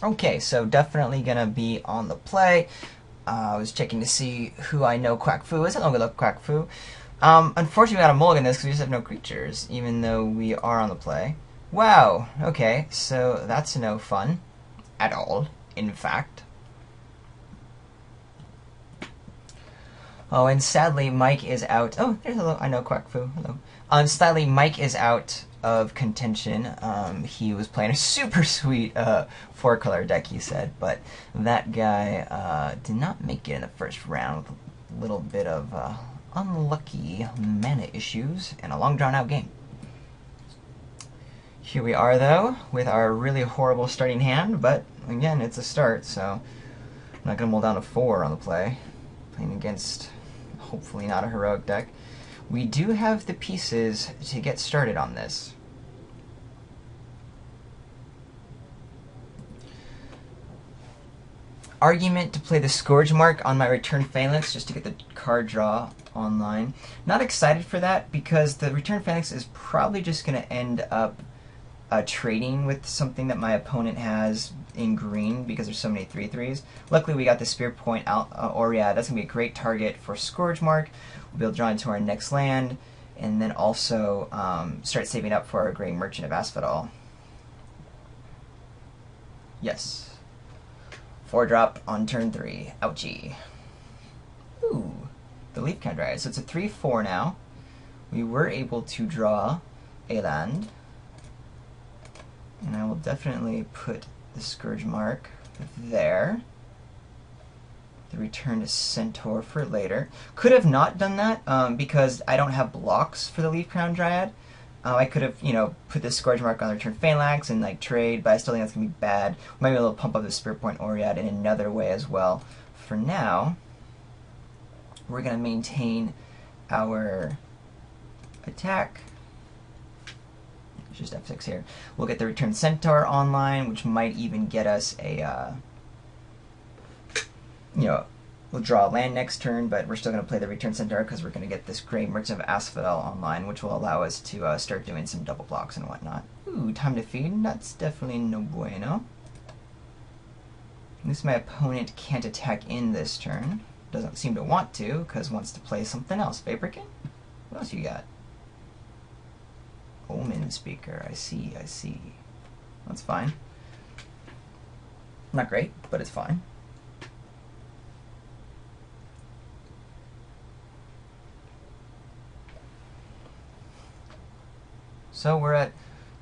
Okay, so definitely gonna be on the play. I was checking to see who I know Quack Fu is. Hello, good luck, Quack Fu. Unfortunately, we got a mulligan this because we just have no creatures, even though we are on the play. Wow, okay, so that's no fun at all, in fact. Oh, and sadly, Mike is out. Oh, there's hello. I know Quack Fu. Hello. Sadly, Mike is out of contention. He was playing a super sweet four-color deck, he said, but that guy did not make it in the first round with a little bit of unlucky mana issues and a long drawn-out game. Here we are, though, with our really horrible starting hand, but again, it's a start, so I'm not going to mull down a 4 on the play. Playing against hopefully not a heroic deck. We do have the pieces to get started on this. Argument to play the Scourge Mark on my Return Phalanx just to get the card draw online. Not excited for that because the Return Phalanx is probably just going to end up trading with something that my opponent has in green because there's so many 3/3s. Luckily, we got the Spear Point Oriad. That's going to be a great target for Scourge Mark. We'll be able to draw into our next land and then also start saving up for our Grey Merchant of Asphodel. Yes. 4-drop on turn 3. Ouchie. Ooh. The Leaf Counter. So it's a 3/4 now. We were able to draw a land. And I will definitely put the Scourge Mark there. The Return to Centaur for later. Could have not done that because I don't have blocks for the Leaf Crown Dryad. I could have, put this Scourge Mark on the Return Phalanx and trade, but I still think that's gonna be bad. We might be able to pump up the Spirit Point Oriad in another way as well. For now, we're gonna maintain our attack. Just F6 here. We'll get the Return Centaur online, which might even get us a, we'll draw a land next turn, but we're still going to play the Return Centaur because we're going to get this Grey Merchant of Asphodel online, which will allow us to start doing some double blocks and whatnot. Ooh, time to feed. That's definitely no bueno. At least my opponent can't attack in this turn. Doesn't seem to want to, because wants to play something else. Vaporkin? What else you got? Omen Speaker. I see, I see. That's fine. Not great, but it's fine. So we're at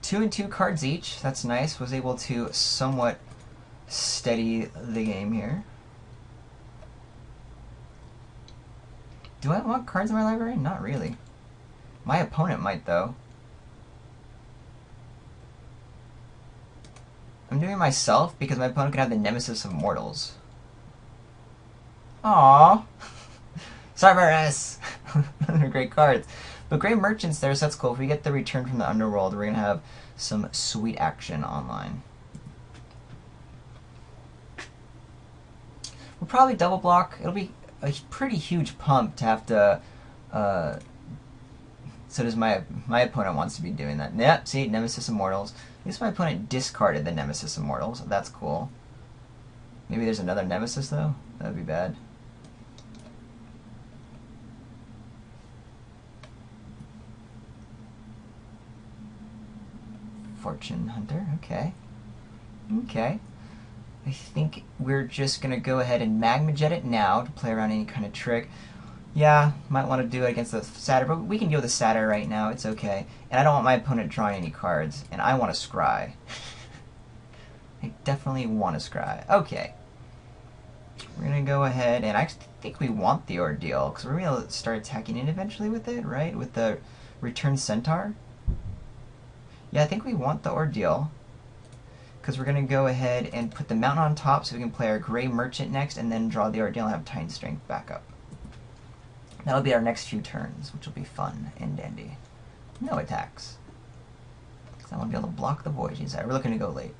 2 and 2 cards each. That's nice. Was able to somewhat steady the game here. Do I want cards in my library? Not really. My opponent might, though. I'm doing it myself because my opponent could have the Nemesis of Mortals. Aww. Cerberus! Those are great cards. But Grey Merchant's there, so that's cool. If we get the Return from the Underworld, we're going to have some sweet action online. We'll probably double block. It'll be a pretty huge pump to have to... so does my opponent wants to be doing that. Yep, see, Nemesis Immortals. At least my opponent discarded the Nemesis Immortals. That's cool. Maybe there's another Nemesis, though? That would be bad. Fortune Hunter, okay. Okay. I think we're just going to go ahead and Magma Jet it now to play around any kind of trick. Yeah, might want to do it against the Satyr, but we can deal with the Satyr right now. It's okay. And I don't want my opponent drawing any cards. And I want to scry. I definitely want to scry. Okay. We're going to go ahead, and I think we want the Ordeal, because we're going to start attacking it eventually with it, right? With the Return Centaur. Yeah, I think we want the Ordeal, because we're going to go ahead and put the Mountain on top so we can play our Grey Merchant next, and then draw the Ordeal and have Titan Strength back up. That'll be our next few turns, which will be fun and dandy. No attacks. Because I want to be able to block the Voyaging side. We're looking to go late.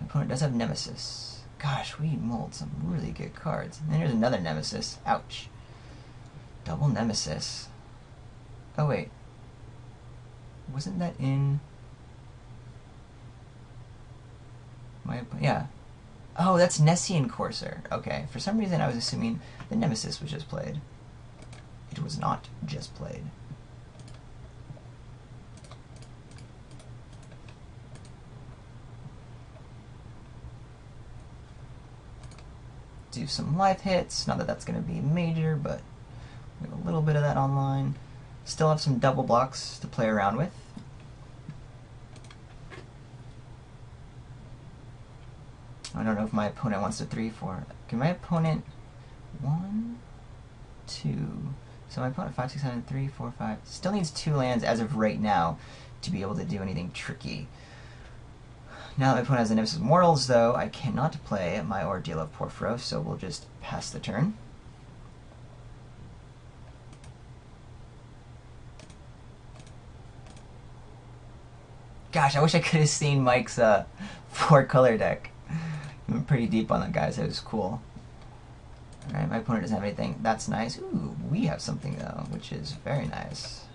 My opponent does have Nemesis. Gosh, we mulled some really good cards. And then there's another Nemesis. Ouch. Double Nemesis. Oh, wait. Wasn't that in... Yeah. Oh, that's Nessian Courser. Okay, for some reason I was assuming the Nemesis was just played. It was not just played. Do some life hits. Not that that's going to be major, but we have a little bit of that online. Still have some double blocks to play around with. I don't know if my opponent wants to 3-4. Can my opponent 1, 2? So my opponent 5, 6, 7, 3, 4, 5. Still needs 2 lands as of right now to be able to do anything tricky. Now that my opponent has the Nemesis Mortals, though, I cannot play my Ordeal of Porphyro, so we'll just pass the turn. Gosh, I wish I could have seen Mike's 4-color deck. I'm pretty deep on that, guys. It was cool. Alright, my opponent doesn't have anything. That's nice. Ooh, we have something, though, which is very nice.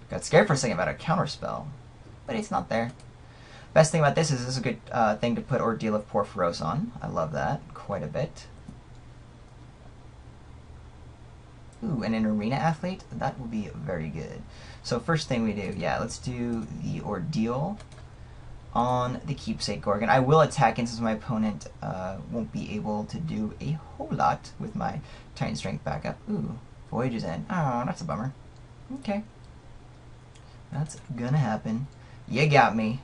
Got scared for a second about a counterspell, but it's not there. Best thing about this is a good thing to put Ordeal of Porphyros on. I love that quite a bit. Ooh, and an Arena Athlete? That will be very good. So first thing we do, yeah, let's do the Ordeal on the Keepsake Gorgon. I will attack in since my opponent won't be able to do a whole lot with my Titan Strength backup. Ooh, Voyage's End. Oh, that's a bummer. Okay. That's gonna happen. You got me.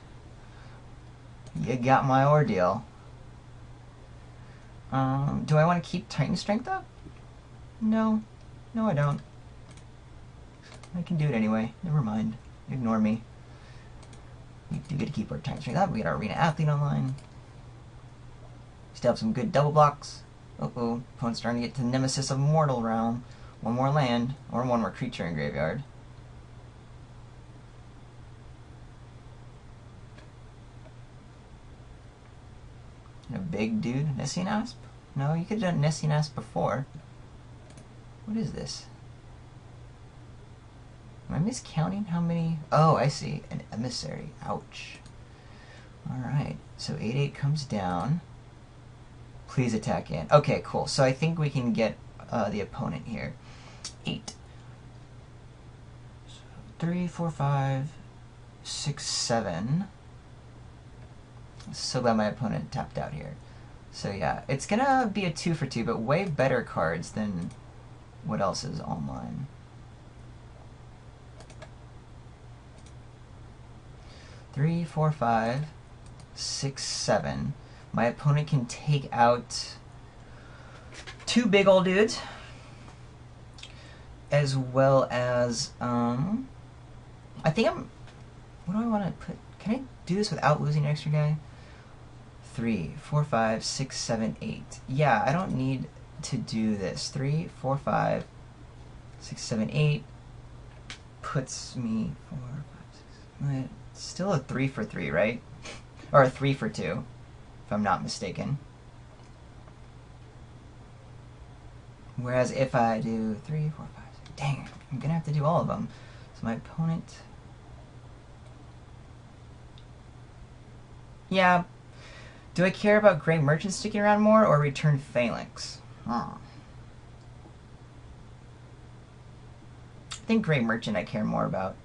You got my Ordeal. Do I want to keep Titan Strength up? No. No, I don't. I can do it anyway. Never mind. Ignore me. We do get to keep our Titan Strength up. We get our Arena Athlete online. Still have some good double blocks. Uh-oh. Opponent's starting to get to Nemesis of Mortal realm. One more land, or one more creature in graveyard. A big dude? Nessian Asp? No, you could have done Nessian Asp before. What is this? Am I miscounting how many? Oh, I see. An Emissary. Ouch. Alright. So 8/8 comes down. Please attack in. Okay, cool. So I think we can get the opponent here. 8. So 3, 4, 5, 6, 7. So glad my opponent tapped out here. So yeah, it's gonna be a 2 for 2, but way better cards than what else is online. Three, 4, 5, 6, 7. My opponent can take out 2 big old dudes, as well as I think I'm. What do I want to put? Can I do this without losing an extra guy? 3, 4, 5, 6, 7, 8. Yeah, I don't need to do this. 3, 4, 5, 6, 7, 8 puts me 4, 5, 6. Still a 3 for 3, right? Or a 3 for 2, if I'm not mistaken. Whereas if I do 3, 4, 5, 6, dang, I'm gonna have to do all of them. So my opponent. Yeah. Do I care about Grey Merchant sticking around more or Return Phalanx? I think Grey Merchant I care more about.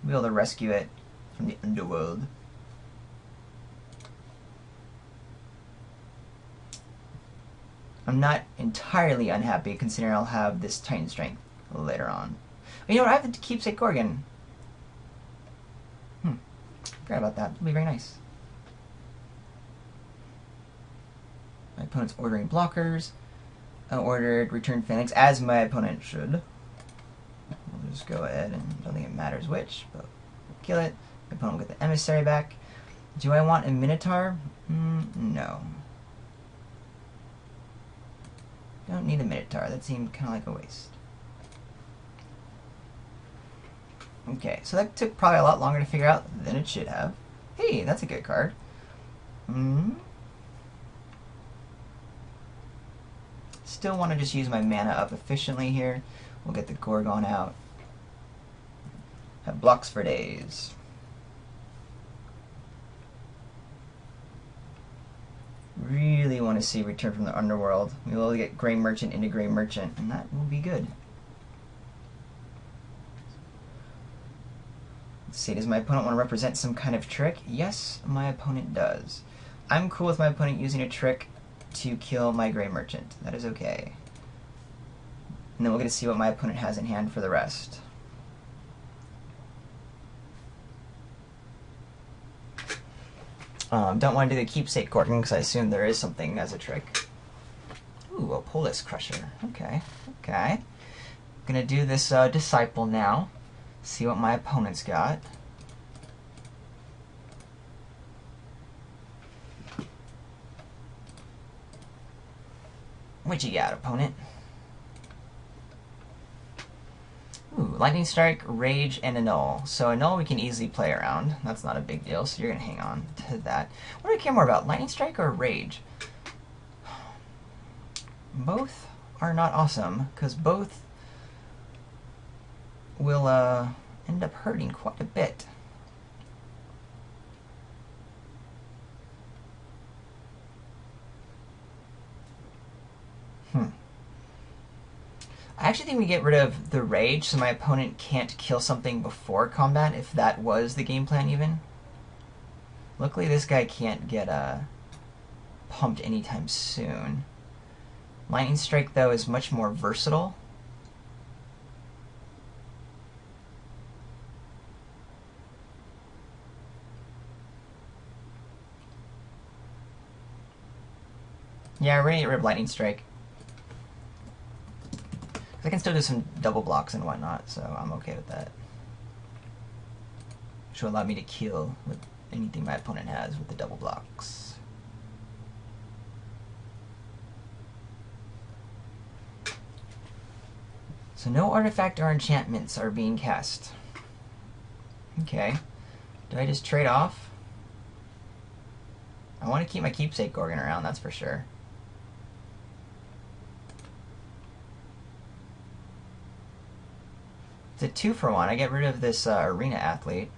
Be able to rescue it from the underworld. I'm not entirely unhappy considering I'll have this Titan Strength later on. But you know what? I have the Keepsake Gorgon. Forgot about that. It'll be very nice. My opponent's ordering blockers. I ordered Return Phalanx, as my opponent should. We'll just go ahead and I don't think it matters which, but we'll kill it. My opponent will get the Emissary back. Do I want a Minotaur? No. Don't need a Minotaur. That seemed kind of like a waste. Okay, so that took probably a lot longer to figure out than it should have. Hey, that's a good card. Still want to just use my mana up efficiently here. We'll get the Gorgon out. Have blocks for days. Really want to see Return from the Underworld. We will get Gray Merchant into Gray Merchant, and that will be good. Let's see, does my opponent want to represent some kind of trick? Yes, my opponent does. I'm cool with my opponent using a trick to kill my Gray Merchant. That is okay. And then we're going to see what my opponent has in hand for the rest. Don't want to do the Keepsake Gorgon because I assume there is something as a trick. Ooh, a Polis Crusher. Okay, okay. I'm going to do this Disciple now. See what my opponent's got. What you got, opponent? Ooh, Lightning Strike, Rage, and Annul. So Annul we can easily play around. That's not a big deal, so you're going to hang on to that. What do I care more about, Lightning Strike or Rage? Both are not awesome, because both will end up hurting quite a bit. I actually think we get rid of the Rage so my opponent can't kill something before combat, if that was the game plan even. Luckily this guy can't get pumped anytime soon. Lightning Strike, though, is much more versatile. Yeah, we're gonna get rid of Lightning Strike. I can still do some double blocks and whatnot, so I'm okay with that. Which will allow me to kill with anything my opponent has with the double blocks. So no artifact or enchantments are being cast. Okay. Do I just trade off? I want to keep my Keepsake Gorgon around, that's for sure. It's a 2-for-1. I get rid of this Arena Athlete.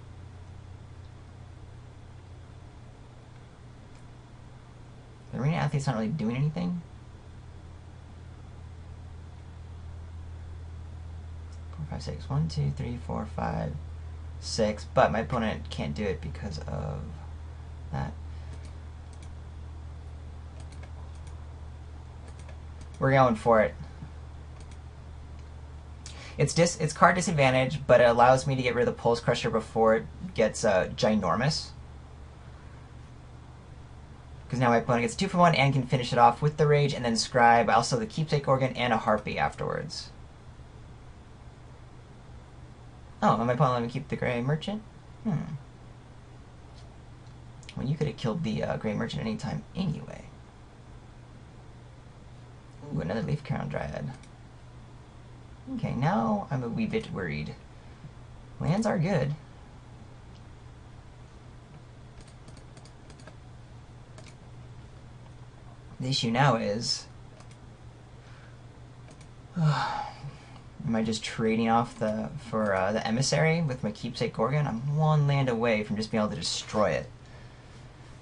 The Arena Athlete's not really doing anything. 4, 5, 6. 1, 2, 3, 4, 5, 6. But my opponent can't do it because of that. We're going for it. It's card disadvantage, but it allows me to get rid of the Pulse Crusher before it gets ginormous. Because now my opponent gets 2-for-1 and can finish it off with the Rage and then Scribe, also the Keepsake Gorgon, and a Harpy afterwards. Oh, and my opponent let me keep the Gray Merchant? Well, you could have killed the Gray Merchant anytime anyway. Ooh, another Leaf Crown Dryad. Okay, now I'm a wee bit worried. Lands are good. The issue now is... am I just trading off for the Emissary with my Keepsake Gorgon? I'm one land away from just being able to destroy it.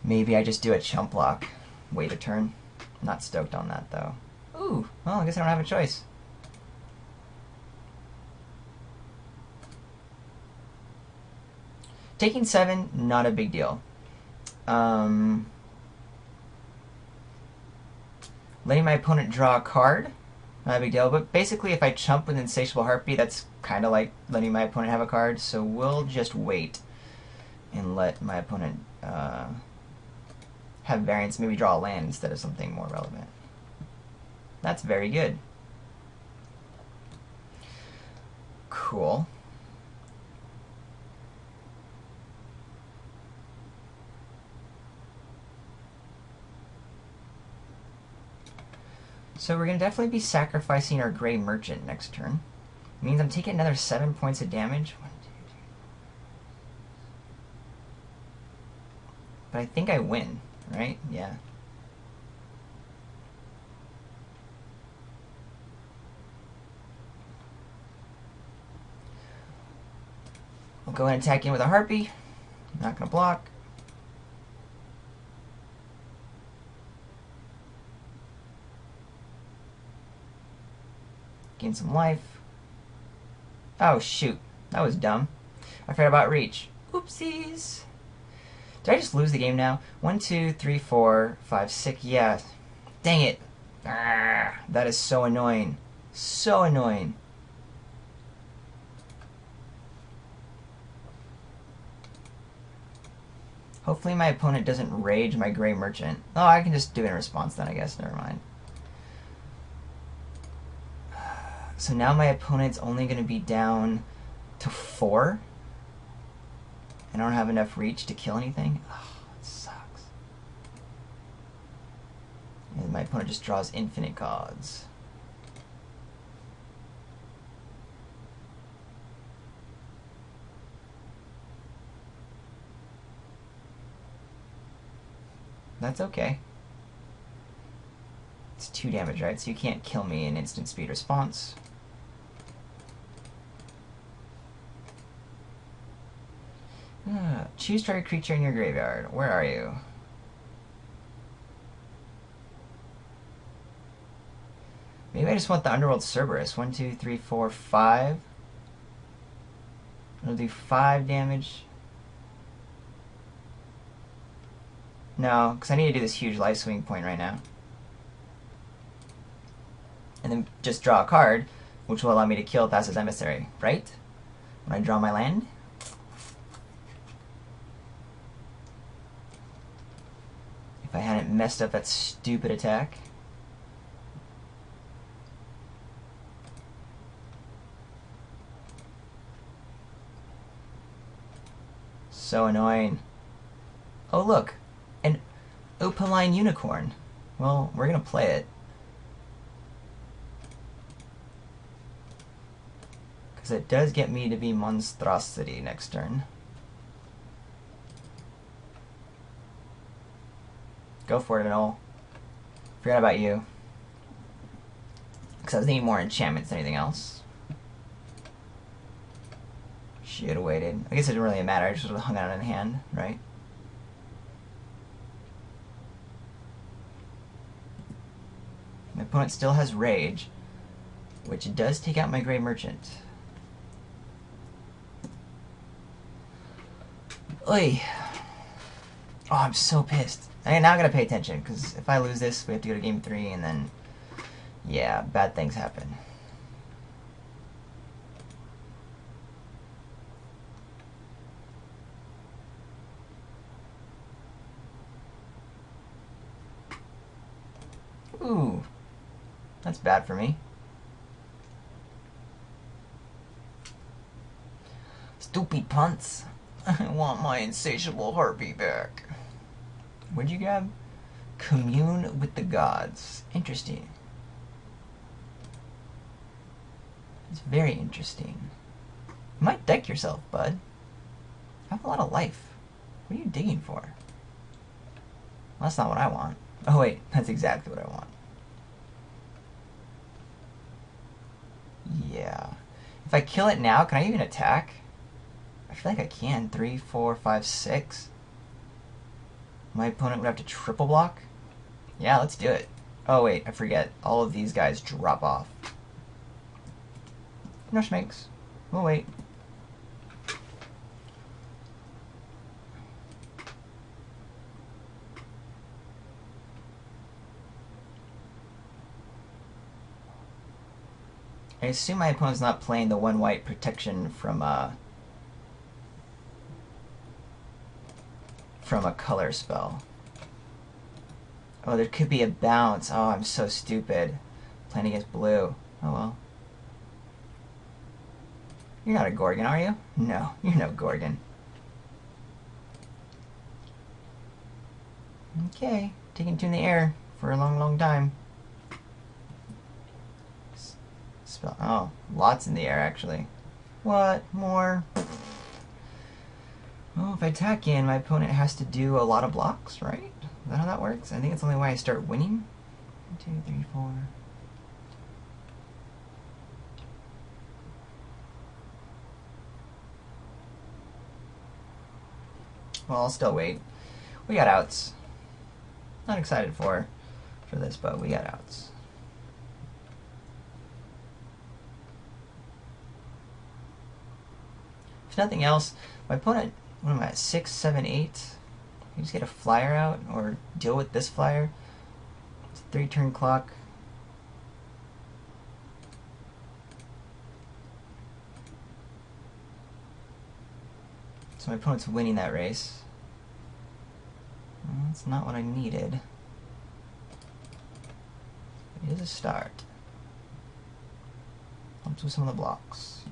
Maybe I just do a chump block. Wait a turn. I'm not stoked on that, though. Ooh, well, I guess I don't have a choice. Taking 7, not a big deal. Letting my opponent draw a card, not a big deal. But basically, if I chump with Insatiable Harpy, that's kind of like letting my opponent have a card. So we'll just wait and let my opponent have variance, maybe draw a land instead of something more relevant. That's very good. Cool. So we're going to definitely be sacrificing our Gray Merchant next turn. It means I'm taking another 7 points of damage. 1, 2, 3. But I think I win, right? Yeah. We'll go ahead and attack in with a Harpy. Not gonna block. Gain some life. Oh shoot, that was dumb. I forgot about reach. Oopsies. Did I just lose the game now? 1, 2, 3, 4, 5, 6. Yeah. Dang it. Arrgh, that is so annoying. So annoying. Hopefully my opponent doesn't rage my Gray Merchant. Oh, I can just do it in response then, I guess. Never mind. So now my opponent's only going to be down to 4. And I don't have enough reach to kill anything. Oh, it sucks. And my opponent just draws infinite cards. That's okay. It's 2 damage, right? So you can't kill me in instant speed response. Choose target creature in your graveyard. Where are you? Maybe I just want the Underworld Cerberus. 1, 2, 3, 4, 5. It'll do 5 damage. No, because I need to do this huge life swing point right now. And then just draw a card, which will allow me to kill Thassa's Emissary, right? When I draw my land. If I hadn't messed up that stupid attack. So annoying. Oh look, an opaline unicorn. Well, we're gonna play it. Because it does get me to be monstrosity next turn. Go for it, Noel. Forgot about you. Because I was thinking more enchantments than anything else. Should have waited. I guess it didn't really matter. I just would have hung out in hand, right? My opponent still has Rage, which does take out my Gray Merchant. Oy. Oh, I'm so pissed. Now I gotta pay attention, because if I lose this, we have to go to game 3, and then, yeah, bad things happen. Ooh, that's bad for me. Stupid punts. I want my insatiable Harpy back. What'd you grab? Commune with the gods. Interesting. It's very interesting. You might deck yourself, bud. You have a lot of life. What are you digging for? Well, that's not what I want. Oh wait, that's exactly what I want. Yeah. If I kill it now, can I even attack? I feel like I can. 3, 4, 5, 6. My opponent would have to triple block? Yeah, let's do it. Oh wait, I forget. All of these guys drop off. No schmakes. We'll wait. I assume my opponent's not playing the 1 white protection from a color spell. Oh, there could be a bounce. Oh, I'm so stupid. Playing against blue. Oh well. You're not a Gorgon, are you? No, you're no Gorgon. Okay, taking 2 in the air for a long, long time. Spell. Oh, lots in the air, actually. What? More? Well, if I attack in, my opponent has to do a lot of blocks, right? Is that how that works? I think it's the only way I start winning. 1, 2, 3, 4. Well, I'll still wait. We got outs. Not excited for this, but we got outs. If nothing else, my opponent, what am I at, 6, 7, 8? You just get a flyer out, or deal with this flyer. It's a 3-turn clock. So my opponent's winning that race. Well, that's not what I needed. It is a start. Helps with some of the blocks.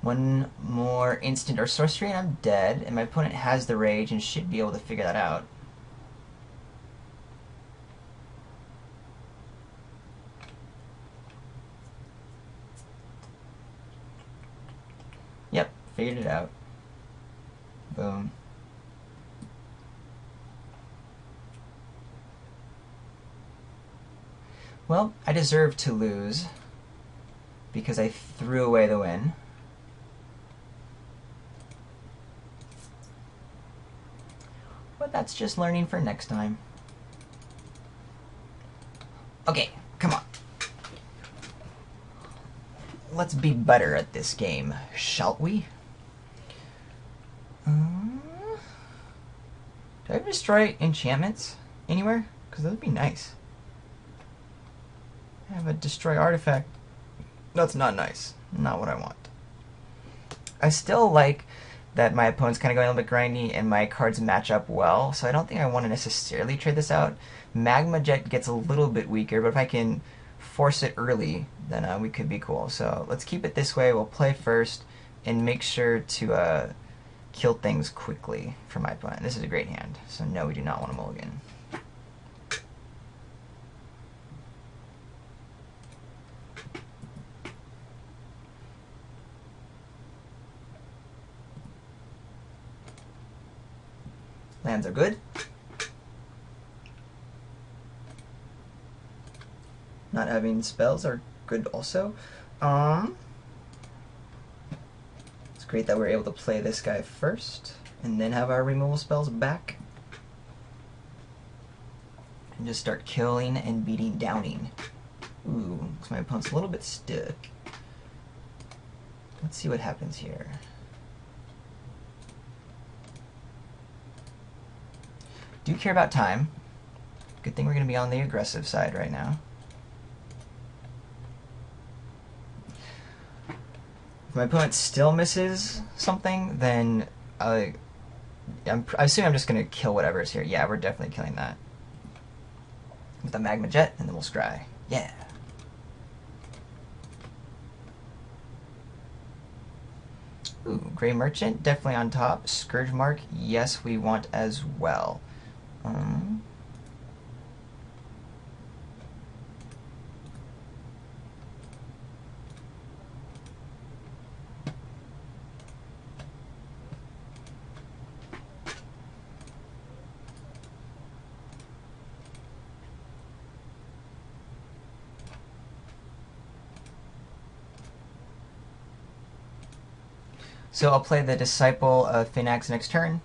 One more instant or sorcery and I'm dead, and my opponent has the rage and should be able to figure that out. Yep, figured it out. Boom. Well, I deserve to lose because I threw away the win. But that's just learning for next time. Okay, come on. Let's be better at this game, shall we? Do I ever destroy enchantments anywhere? Because that would be nice. I have a destroy artifact. That's not nice. Not what I want. I still like that my opponent's kind of going a little bit grindy and my cards match up well, so I don't think I want to necessarily trade this out. Magma Jet gets a little bit weaker, but if I can force it early, then we could be cool. So let's keep it this way. We'll play first and make sure to kill things quickly for my opponent. This is a great hand, so no, we do not want to mulligan. Lands are good. Not having spells are good also. It's great that we're able to play this guy first and then have our removal spells back. And just start killing and beating downing. Ooh, looks my opponent's a little bit stuck. Let's see what happens here. Do care about time. Good thing we're going to be on the aggressive side right now. If my opponent still misses something, then I assume I'm just going to kill whatever is here. Yeah, we're definitely killing that. With the Magma Jet, and then we'll scry. Yeah. Ooh, Gray Merchant, definitely on top. Scourge Mark, yes, we want as well. So I'll play the Disciple of Finax next turn.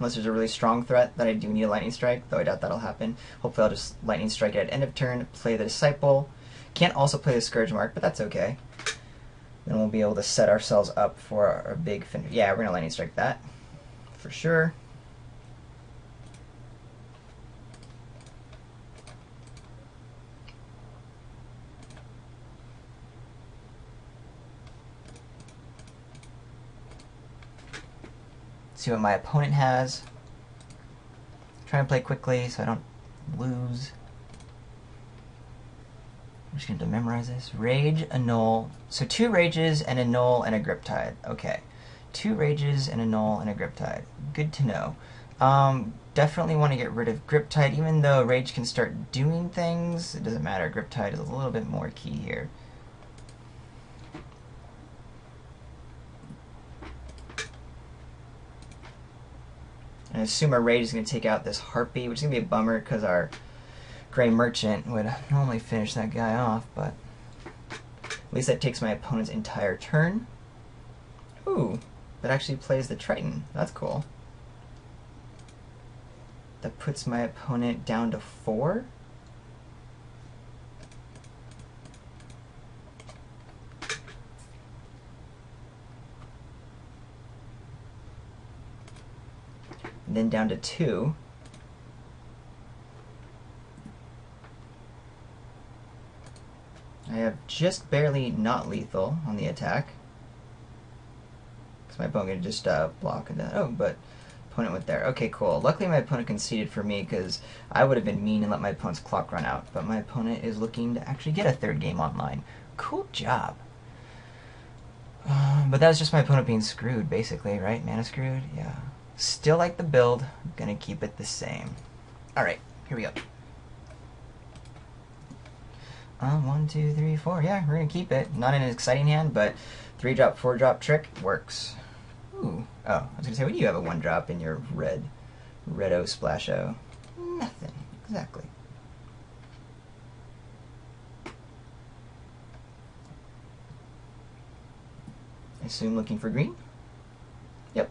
Unless there's a really strong threat that I do need a Lightning Strike, though I doubt that'll happen. Hopefully I'll just Lightning Strike it at end of turn, play the Disciple. Can't also play the Scourge Mark, but that's okay. Then we'll be able to set ourselves up for our big finish. Yeah, we're going to Lightning Strike that, for sure. See what my opponent has. Try and play quickly so I don't lose. I'm just going to memorize this. Rage, Annul. So 2 Rages and Annul and a Griptide. Okay. 2 Rages and Annul and a Griptide. Good to know. Definitely want to get rid of Griptide, even though Rage can start doing things. It doesn't matter. Griptide is a little bit more key here. I assume our Rage is going to take out this Harpy, which is going to be a bummer because our Gray Merchant would normally finish that guy off, but at least that takes my opponent's entire turn. Ooh, that actually plays the Triton. That's cool. That puts my opponent down to 4. And then down to 2. I have just barely not lethal on the attack. Because my opponent can just block and then, oh, but opponent went there. Okay, cool. Luckily my opponent conceded for me because I would have been mean and let my opponent's clock run out. But my opponent is looking to actually get a 3rd game online. Cool job. But that's just my opponent being screwed, basically, right? Mana screwed? Yeah. Still like the build. I'm gonna keep it the same. Alright, here we go. 1, 2, 3, 4. Yeah, we're gonna keep it. Not an exciting hand, but 3-drop, 4-drop trick works. Ooh. Oh, I was gonna say, what do you have a 1-drop in your red-o splash-o? Nothing. Exactly. I assume looking for green? Yep.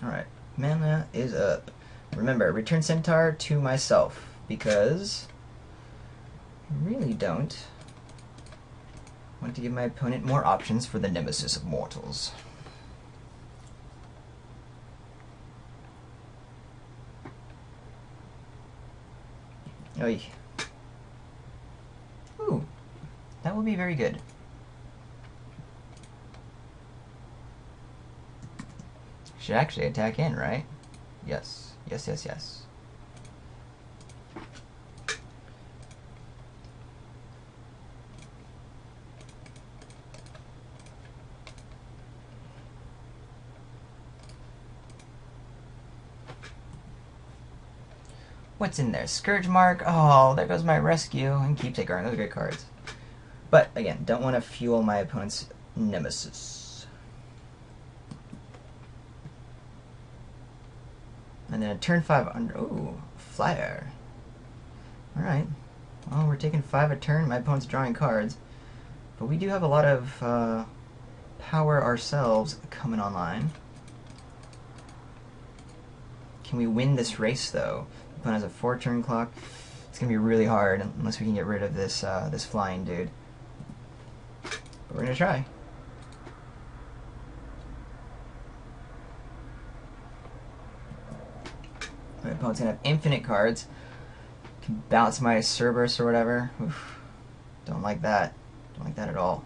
Alright, mana is up. Remember, return Centaur to myself, because I really don't want to give my opponent more options for the nemesis of mortals. Oy. Ooh, that will be very good. Should actually attack in, right? Yes. Yes, yes, yes. What's in there? Scourge Mark. Oh, there goes my rescue. And Keepsake Garden. Those are great cards. But, again, don't want to fuel my opponent's nemesis. And then a turn 5 under. Ooh, flyer. Alright. Well, we're taking 5 a turn. My opponent's drawing cards. But we do have a lot of power ourselves coming online. Can we win this race, though? The opponent has a 4-turn clock. It's going to be really hard unless we can get rid of this, this flying dude. But we're going to try. My opponent's going to have infinite cards. Can bounce my Cerberus or whatever. Oof. Don't like that. Don't like that at all.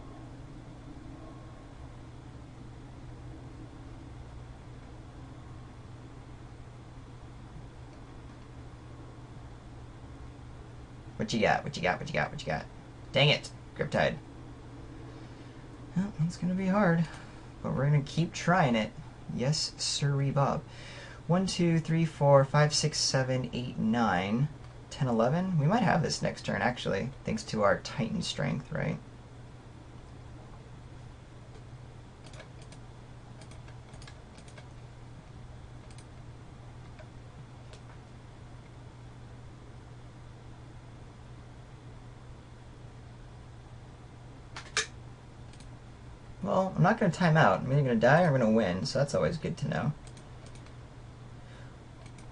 What you got? What you got? What you got? What you got? Dang it! Griptide. Well, it's gonna be hard, but we're gonna keep trying it. Yes, sirree, Bob. 1, 2, 3, 4, 5, 6, 7, 8, 9, 10, 11. We might have this next turn, actually, thanks to our Titan strength, right? Well, I'm not going to time out. I'm either going to die or I'm going to win, so that's always good to know.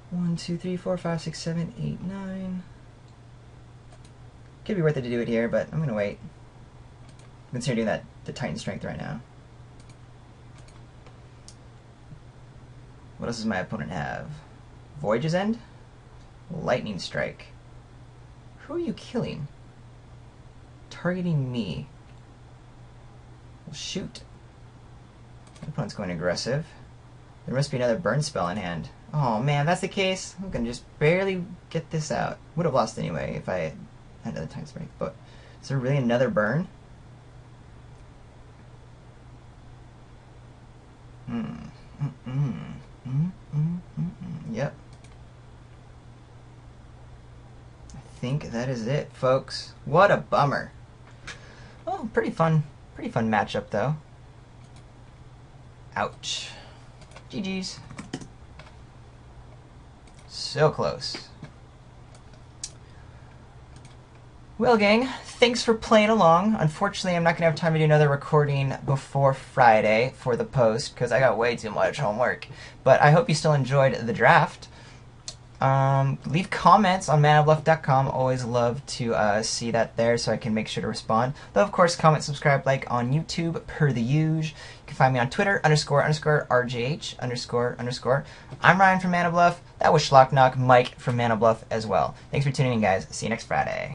1, 2, 3, 4, 5, 6, 7, 8, 9. Could be worth it to do it here, but I'm going to wait. I'm considering doing the Titan strength right now. What else does my opponent have? Voyage's End? Lightning Strike. Who are you killing? Targeting me. Well, shoot. My opponent's going aggressive. There must be another burn spell in hand. Oh man, that's the case. I'm gonna just barely get this out. Would have lost anyway if I had another time strength. But is there really another burn? Yep. I think that is it, folks. What a bummer. Oh, pretty fun matchup though. Ouch. GG's. So close. Well, gang, thanks for playing along. Unfortunately, I'm not going to have time to do another recording before Friday for the post because I got way too much homework. But I hope you still enjoyed the draft. Leave comments on manabluff.com. Always love to see that there so I can make sure to respond. Though, of course, comment, subscribe, like on YouTube per the usual. You can find me on Twitter, __RJH___. I'm Ryan from Manabluff. That was Schlocknock, Mike from Manabluff as well. Thanks for tuning in, guys. See you next Friday.